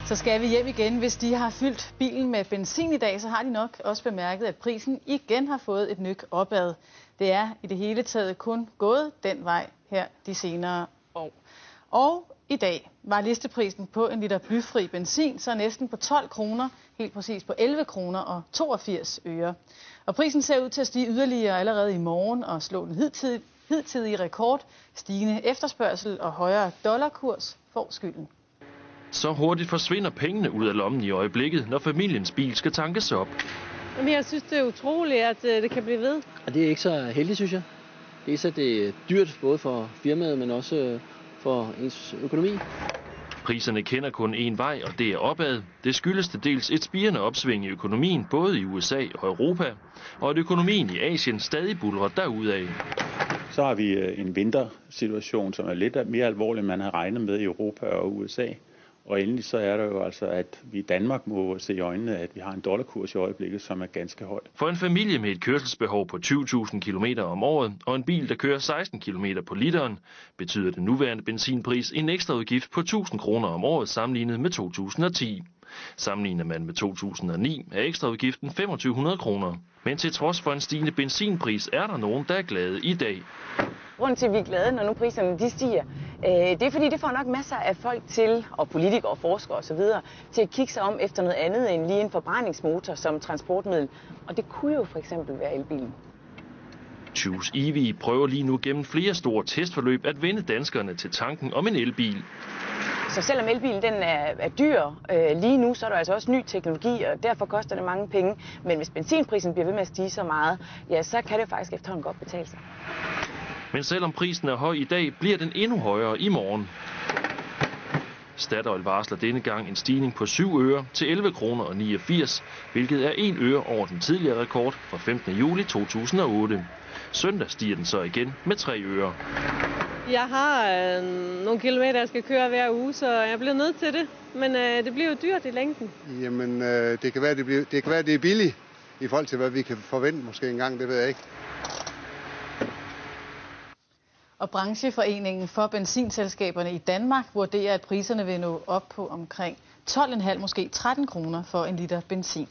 Så skal vi hjem igen. Hvis de har fyldt bilen med benzin i dag, så har de nok også bemærket, at prisen igen har fået et nyk opad. Det er i det hele taget kun gået den vej her de senere år. Og i dag var listeprisen på en liter blyfri benzin så næsten på 12 kroner, helt præcis på 11 kroner og 82 øre. Og prisen ser ud til at stige yderligere allerede i morgen og slå den hidtidige rekord. Stigende efterspørgsel og højere dollarkurs får skylden. Så hurtigt forsvinder pengene ud af lommen i øjeblikket, når familiens bil skal tankes op. Jamen, jeg synes, det er utroligt, at det kan blive ved. Og det er ikke så heldigt, synes jeg. Det er dyrt både for firmaet, men også for ens økonomi. Priserne kender kun én vej, og det er opad. Det skyldes til dels et spirende opsving i økonomien, både i USA og Europa, og at økonomien i Asien stadig buldrer derudad. Så har vi en vintersituation, som er lidt mere alvorlig, end man har regnet med i Europa og USA. Og endelig så er der jo altså, at vi i Danmark må se i øjnene, at vi har en dollarkurs i øjeblikket, som er ganske høj. For en familie med et kørselsbehov på 20.000 km om året og en bil, der kører 16 km på literen, betyder den nuværende benzinpris en ekstra udgift på 1.000 kroner om året sammenlignet med 2010. Sammenligner man med 2009 er ekstraudgiften 2.500 kroner. Men til trods for en stigende benzinpris er der nogen, der er glade i dag. Grunden til, at vi er glade, når nu priserne de stiger, det er fordi, det får nok masser af folk til, og politikere og forskere osv., til at kigge sig om efter noget andet end lige en forbrændingsmotor som transportmiddel. Og det kunne jo for eksempel være elbilen. Choose EV prøver lige nu gennem flere store testforløb at vende danskerne til tanken om en elbil. Så selvom elbilen den er dyr lige nu, så er der altså også ny teknologi, og derfor koster det mange penge. Men hvis benzinprisen bliver ved med at stige så meget, ja, så kan det faktisk efterhånden godt betale sig. Men selvom prisen er høj i dag, bliver den endnu højere i morgen. Statoil varsler denne gang en stigning på 7 øre til 11 kroner og 89, hvilket er 1 øre over den tidligere rekord fra 15. juli 2008. Søndag stiger den så igen med 3 øre. Jeg har nogle kilometer, jeg skal køre hver uge, så jeg bliver nødt til det. Men det bliver jo dyrt i længden. Jamen, det kan være, det er billigt i forhold til, hvad vi kan forvente måske engang, det ved jeg ikke. Og brancheforeningen for benzinselskaberne i Danmark vurderer, at priserne vil nå op på omkring 12,5, måske 13 kroner for en liter benzin.